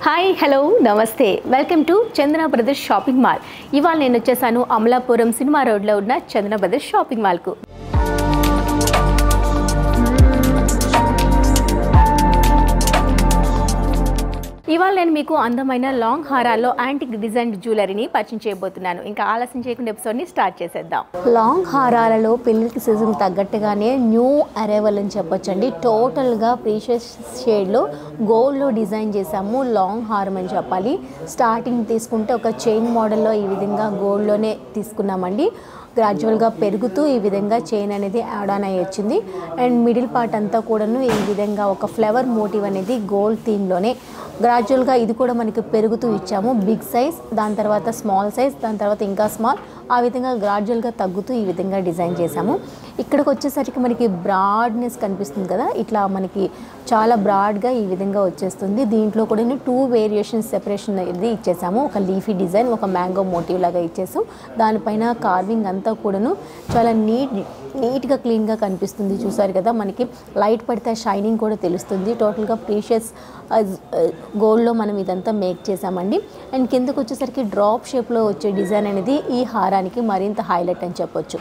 Hi hello నమస్తే welcome to Chandana brothers shopping mall. ఇవాళ నేను వచ్చేసాను అమలాపురం సినిమా రోడ్లో ఉన్న చందన బ్రదర్స్ షాపింగ్ మాల్కు. ఇవాళ నేను మీకు అందమైన లాంగ్ హారాల్లో యాంటిక్ డిజైన్ జ్యువెలరీని పరిచయం చేయబోతున్నాను. ఇంకా ఆలస్యం చేయకుండా ఎపిసోడ్ని స్టార్ట్ చేసేద్దాం. లాంగ్ హారాలలో పెళ్లికి సీజన్ తగ్గట్టుగానే న్యూ అరైవల్ అని చెప్పొచ్చండి. టోటల్గా ప్రీషియస్ షేడ్లో గోల్డ్లో డిజైన్ చేసాము లాంగ్ హారం అని చెప్పాలి. స్టార్టింగ్ తీసుకుంటే ఒక చైన్ మోడల్లో ఈ విధంగా గోల్డ్లోనే తీసుకున్నామండి. గ్రాడ్యువల్గా పెరుగుతూ ఈ విధంగా చైన్ అనేది యాడ్ ఆన్ అయ్యి వచ్చింది. అండ్ మిడిల్ పార్ట్ అంతా కూడాను ఈ విధంగా ఒక ఫ్లవర్ మోటివ్ అనేది గోల్డ్ థీమ్లోనే గ్రాడ్యువల్గా ఇది కూడా మనకి పెరుగుతూ ఇచ్చాము. బిగ్ సైజ్, దాని తర్వాత స్మాల్ సైజ్, దాని తర్వాత ఇంకా స్మాల్, ఆ విధంగా గ్రాడ్యువల్గా తగ్గుతూ ఈ విధంగా డిజైన్ చేసాము. ఇక్కడికి వచ్చేసరికి మనకి బ్రాడ్నెస్ కనిపిస్తుంది కదా, ఇట్లా మనకి చాలా బ్రాడ్గా ఈ విధంగా వచ్చేస్తుంది. దీంట్లో కూడా 2 వేరియేషన్స్ సెపరేషన్ అనేది ఇచ్చేసాము. ఒక లీఫీ డిజైన్, ఒక మ్యాంగో మోటివ్ లాగా ఇచ్చేసాం. దానిపైన కార్వింగ్ అంతా కూడాను చాలా నీట్గా క్లీన్గా కనిపిస్తుంది. చూసారు కదా, మనకి లైట్ పడితే షైనింగ్ కూడా తెలుస్తుంది. టోటల్గా ప్రీషియస్ గోల్డ్లో మనం ఇదంతా మేక్ చేసామండి. అండ్ కిందకు వచ్చేసరికి డ్రాప్ షేప్లో వచ్చే డిజైన్ అనేది ఈ హారానికి మరింత హైలైట్ అని చెప్పొచ్చు.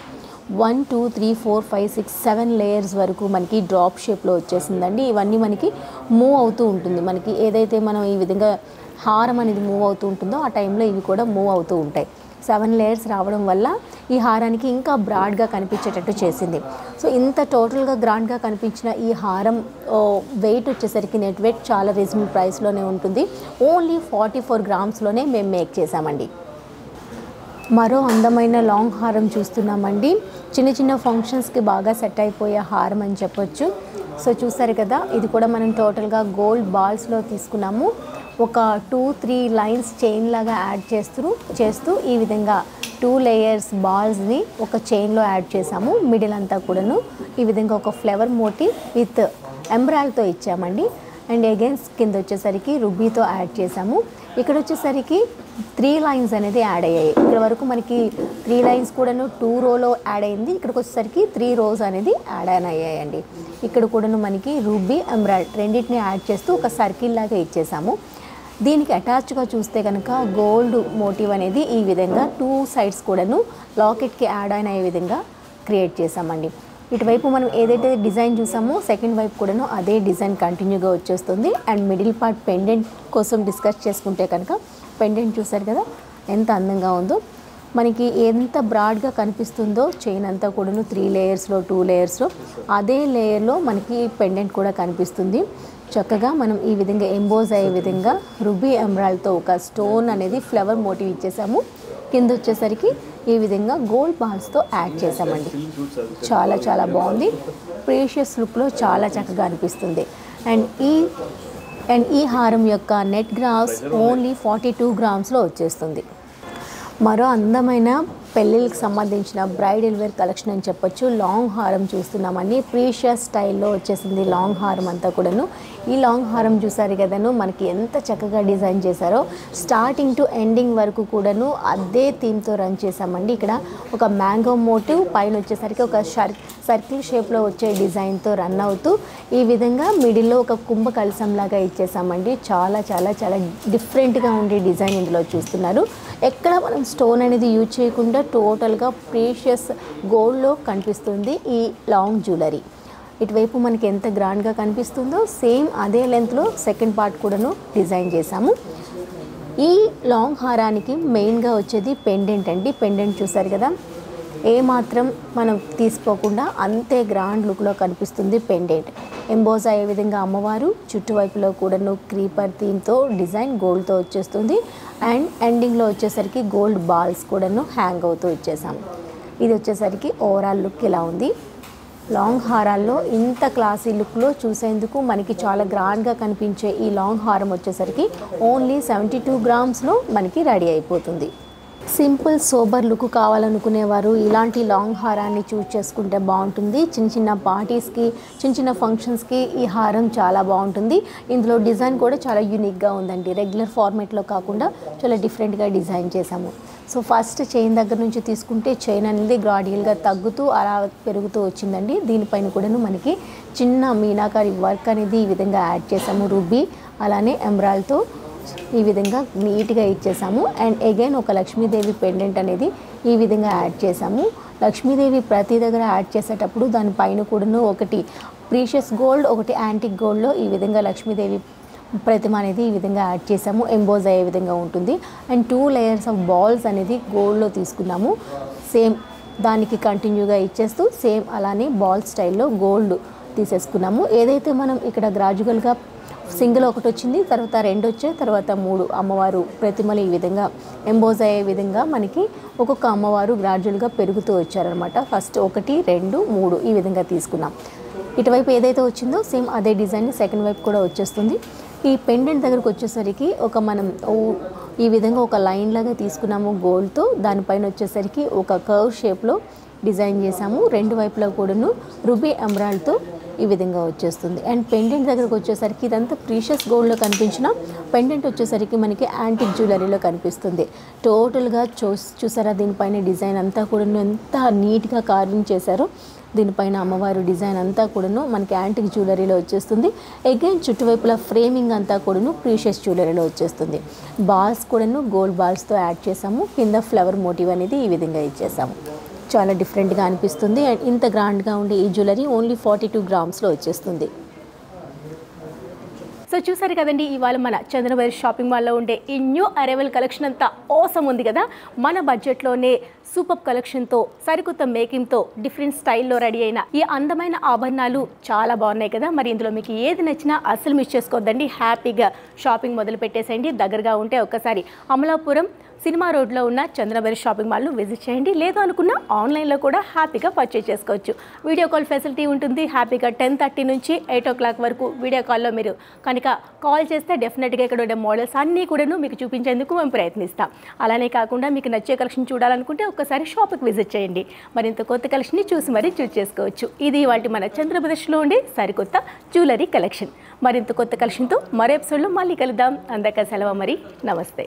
1 2 3 4 5 6 7 లేయర్స్ వరకు మనకి డ్రాప్ షేప్లో వచ్చేసిందండి. ఇవన్నీ మనకి మూవ్ అవుతూ ఉంటుంది. మనకి ఏదైతే మనం ఈ విధంగా హారం అనేది మూవ్ అవుతూ ఉంటుందో ఆ టైంలో ఇవి కూడా మూవ్ అవుతూ ఉంటాయి. 7 లేయర్స్ రావడం వల్ల ఈ హారానికి ఇంకా బ్రాడ్గా కనిపించేటట్టు చేసింది. సో ఇంత టోటల్గా గ్రాండ్గా కనిపించిన ఈ హారం వెయిట్ వచ్చేసరికి నెట్ వెయిట్ చాలా రీజనబుల్ ప్రైస్లోనే ఉంటుంది. ఓన్లీ 44 గ్రామ్స్లోనే మేము మేక్ చేసామండి. మరో అందమైన లాంగ్ హారం చూస్తున్నామండి. చిన్న చిన్న ఫంక్షన్స్కి బాగా సెట్ అయిపోయే హారం అని చెప్పొచ్చు. సో చూసారు కదా, ఇది కూడా మనం టోటల్గా గోల్డ్ బాల్స్లో తీసుకున్నాము. ఒక 2-3 లైన్స్ చైన్ లాగా యాడ్ చేస్తూ ఈ విధంగా 2 లేయర్స్ బాల్స్ని ఒక చైన్లో యాడ్ చేసాము. మిడిల్ అంతా కూడాను ఈ విధంగా ఒక ఫ్లవర్ మోటివ్ విత్ ఎంబ్రాయిడ్తో ఇచ్చామండి. అండ్ అగైన్స్ కింద వచ్చేసరికి రుబీతో యాడ్ చేసాము. ఇక్కడ వచ్చేసరికి 3 లైన్స్ అనేది యాడ్ అయ్యాయి. ఇక్కడ వరకు మనకి 3 లైన్స్ కూడాను 2 రోలో యాడ్ అయింది. ఇక్కడికి వచ్చేసరికి 3 రోస్ అనేది యాడ్ ఆన్ అయ్యాయండి. ఇక్కడ కూడాను మనకి రూబీ ఎంబ్రాయిడ్ రెండింటిని యాడ్ చేస్తూ ఒక సర్కిల్ లాగా ఇచ్చేసాము. దీనికి అటాచ్గా చూస్తే కనుక గోల్డ్ మోటివ్ అనేది ఈ విధంగా 2 సైడ్స్ కూడాను లాకెట్కి యాడ్ ఆన్ అయ్యే విధంగా క్రియేట్ చేసామండి. ఇటువైపు మనం ఏదైతే డిజైన్ చూసామో సెకండ్ వైపు కూడాను అదే డిజైన్ కంటిన్యూగా వచ్చేస్తుంది. అండ్ మిడిల్ పార్ట్ పెండెంట్ కోసం డిస్కస్ చేసుకుంటే కనుక పెండెంట్ చూసారు కదా ఎంత అందంగా ఉందో. మనకి ఎంత బ్రాడ్గా కనిపిస్తుందో చైన్ అంతా కూడాను 3 లేయర్స్లో 2 లేయర్స్లో అదే లేయర్లో మనకి పెండెంట్ కూడా కనిపిస్తుంది. చక్కగా మనం ఈ విధంగా ఎంబోజ్ అయ్యే విధంగా రూబీ ఎమరాల్డ్తో ఒక స్టోన్ అనేది ఫ్లవర్ మోటివ్ ఇచ్చేసాము. కింద వచ్చేసరికి ఈ విధంగా గోల్డ్ బాల్స్తో యాడ్ చేసామండి. చాలా చాలా బాగుంది. ప్రీషియస్ లుక్లో చాలా చక్కగా అనిపిస్తుంది. అండ్ ఈ హారం యొక్క నెట్ గ్రామ్స్ ఓన్లీ 42 గ్రామ్స్లో వచ్చేస్తుంది. మరో అందమైన పెళ్ళిళ్ళకి సంబంధించిన బ్రైడల్ వేర్ కలెక్షన్ అని చెప్పొచ్చు. లాంగ్ హారం చూస్తున్నామని ప్రీషియస్ స్టైల్లో వచ్చేసింది లాంగ్ హారం అంతా కూడాను. ఈ లాంగ్ హారం చూసారు కదను, మనకి ఎంత చక్కగా డిజైన్ చేశారో. స్టార్టింగ్ టు ఎండింగ్ వరకు కూడాను అదే థీమ్తో రన్ చేసామండి. ఇక్కడ ఒక మ్యాంగో మోటివ్, పైన వచ్చేసరికి ఒక సర్కిల్ షేప్లో వచ్చే డిజైన్తో రన్ అవుతూ ఈ విధంగా మిడిల్లో ఒక కుంభ కలసంలాగా ఇచ్చేసామండి. చాలా చాలా చాలా డిఫరెంట్గా ఉండే డిజైన్ ఇందులో చూస్తున్నారు. ఎక్కడ మనం స్టోన్ అనేది యూజ్ చేయకుండా టోటల్గా ప్రీషియస్ గోల్డ్లో కనిపిస్తుంది ఈ లాంగ్ జ్యువెలరీ. ఇటువైపు మనకి ఎంత గ్రాండ్గా కనిపిస్తుందో సేమ్ అదే లెంత్లో సెకండ్ పార్ట్ కూడాను డిజైన్ చేసాము. ఈ లాంగ్ హారానికి మెయిన్గా వచ్చేది పెండెంట్ అండి. పెండెంట్ చూసారు కదా, ఏమాత్రం మనం తీసుకోకుండా అంతే గ్రాండ్ లుక్లో కనిపిస్తుంది పెండెంట్. ఎంబోజ్ అయ్యే విధంగా అమ్మవారు, చుట్టువైపులో కూడాను క్రీపర్ థీమ్తో డిజైన్ గోల్డ్తో వచ్చేస్తుంది. అండ్ ఎండింగ్లో వచ్చేసరికి గోల్డ్ బాల్స్ కూడాను హ్యాంగ్ అవుతూ ఇచ్చేసాము. ఇది వచ్చేసరికి ఓవరాల్ లుక్ ఇలా ఉంది. లాంగ్ హారాల్లో ఇంత క్లాసీ లుక్లో చూసేందుకు మనకి చాలా గ్రాండ్గా కనిపించే ఈ లాంగ్ హారం వచ్చేసరికి ఓన్లీ 72 గ్రామ్స్లో మనకి రెడీ అయిపోతుంది. సింపుల్ సోబర్ లుక్ కావాలనుకునేవారు ఇలాంటి లాంగ్ హారాన్ని చూస్ చేసుకుంటే బాగుంటుంది. చిన్న చిన్న పార్టీస్కి, చిన్న చిన్న ఫంక్షన్స్కి ఈ హారం చాలా బాగుంటుంది. ఇందులో డిజైన్ కూడా చాలా యూనిక్గా ఉందండి. రెగ్యులర్ ఫార్మేట్లో కాకుండా చాలా డిఫరెంట్గా డిజైన్ చేసాము. సో ఫస్ట్ చైన్ దగ్గర నుంచి తీసుకుంటే చైన్ అనేది గ్రాడ్యువల్గా తగ్గుతూ అలా పెరుగుతూ వచ్చిందండి. దీనిపైన కూడాను మనకి చిన్న మీనాకారి వర్క్ అనేది ఈ విధంగా యాడ్ చేసాము. రూబీ అలానే ఎమరాల్డ్తో ఈ విధంగా నీట్గా ఇచ్చేసాము. అండ్ అగైన్ ఒక లక్ష్మీదేవి పెండెంట్ అనేది ఈ విధంగా యాడ్ చేసాము. లక్ష్మీదేవి ప్రతి దగ్గర యాడ్ చేసేటప్పుడు దానిపైన కూడాను ఒకటి ప్రీషియస్ గోల్డ్, ఒకటి యాంటిక్ గోల్డ్లో ఈ విధంగా లక్ష్మీదేవి ప్రతిమ అనేది ఈ విధంగా యాడ్ చేసాము. ఎంబోజ్ అయ్యే విధంగా ఉంటుంది. అండ్ 2 లేయర్స్ ఆఫ్ బాల్స్ అనేది గోల్డ్లో తీసుకున్నాము. సేమ్ దానికి కంటిన్యూగా ఇచ్చేస్తూ సేమ్ అలానే బాల్ స్టైల్లో గోల్డ్ తీసేసుకున్నాము. ఏదైతే మనం ఇక్కడ గ్రాడ్యువల్గా సింగిల్ ఒకటి వచ్చింది, తర్వాత 2 వచ్చాయి, తర్వాత 3 అమ్మవారు ప్రతిమలు ఈ విధంగా ఎంబోజ్ అయ్యే విధంగా మనకి ఒక్కొక్క అమ్మవారు గ్రాడ్యువల్గా పెరుగుతూ వచ్చారనమాట. ఫస్ట్ 1, 2, 3 ఈ విధంగా తీసుకున్నాం. ఇటువైపు ఏదైతే వచ్చిందో సేమ్ అదే డిజైన్ సెకండ్ వైపు కూడా వచ్చేస్తుంది. ఈ పెండెంట్ దగ్గరకు వచ్చేసరికి మనం ఈ విధంగా ఒక లైన్ లాగా తీసుకున్నాము గోల్డ్తో. దానిపైన వచ్చేసరికి ఒక కర్వ్ షేప్లో డిజైన్ చేసాము. 2 వైపులా కూడాను రూబీ ఎమరాల్డ్తో ఈ విధంగా వచ్చేస్తుంది. అండ్ పెండెంట్ దగ్గరకు వచ్చేసరికి ఇదంతా ప్రీషియస్ గోల్డ్లో కనిపించిన పెండెంట్ వచ్చేసరికి మనకి యాంటిక్ జ్యువెలరీలో కనిపిస్తుంది. టోటల్గా చూసారా దీనిపైన డిజైన్ అంతా కూడాను ఎంత నీట్గా కార్వింగ్ చేశారో. దీనిపైన అమ్మవారు డిజైన్ అంతా కూడాను మనకి యాంటిక్ జ్యువెలరీలో వచ్చేస్తుంది. అగైన్ చుట్టువైపుల ఫ్రేమింగ్ అంతా కూడాను ప్రీషియస్ జ్యువెలరీలో వచ్చేస్తుంది. బాల్స్ కూడాను గోల్డ్ బాల్స్తో యాడ్ చేసాము. కింద ఫ్లవర్ మోటివ్ అనేది ఈ విధంగా ఇచ్చేసాము. చాలా డిఫరెంట్గా అనిపిస్తుంది. అండ్ ఇంత గ్రాండ్గా ఉండే ఈ జ్యువెలరీ ఓన్లీ 42 గ్రామ్స్లో వచ్చేస్తుంది. సో చూసారు కదండి, ఇవాళ మన చంద్రవేర్ షాపింగ్ మాల్లో ఉండే ఈ న్యూ అరైవల్ కలెక్షన్ అంతా ఆసమ్ ఉంది కదా. మన బడ్జెట్లోనే సూపర్ కలెక్షన్తో, సరికొత్త మేకింగ్తో, డిఫరెంట్ స్టైల్లో రెడీ అయిన ఈ అందమైన ఆభరణాలు చాలా బాగున్నాయి కదా. మరి ఇందులో మీకు ఏది నచ్చినా అస్సలు మిస్ చేసుకోవద్దండి. హ్యాపీగా షాపింగ్ మొదలు పెట్టేసేయండి. దగ్గరగా ఉంటే ఒక్కసారి అమలాపురం సినిమా రోడ్లో ఉన్న చంద్రవేర్ షాపింగ్ మాల్ను విజిట్ చేయండి. లేదు అనుకున్న ఆన్లైన్లో కూడా హ్యాపీగా పర్చేజ్ చేసుకోవచ్చు. వీడియో కాల్ ఫెసిలిటీ ఉంటుంది. హ్యాపీగా 10:30 నుంచి 8 o'clock వరకు వీడియో కాల్లో మీరు కనుక కాల్ చేస్తే డెఫినెట్గా ఇక్కడ ఉండే మోడల్స్ అన్నీ కూడాను మీకు చూపించేందుకు మేము ప్రయత్నిస్తాం. అలానే కాకుండా మీకు నచ్చే కలెక్షన్ చూడాలనుకుంటే ఒక్కసారి షాప్కి విజిట్ చేయండి. మరింత కొత్త కలెక్షన్ని చూసి మరీ చూస్ చేసుకోవచ్చు. ఇది వాటి మన చంద్రప్రదేశ్లో ఉండే సరికొత్త జ్యువెలరీ కలెక్షన్. మరింత కొత్త కలెక్షన్తో మరో ఎపిసోడ్లో మళ్ళీ కలుద్దాం. అందరికీ సెలవు. మరి నమస్తే.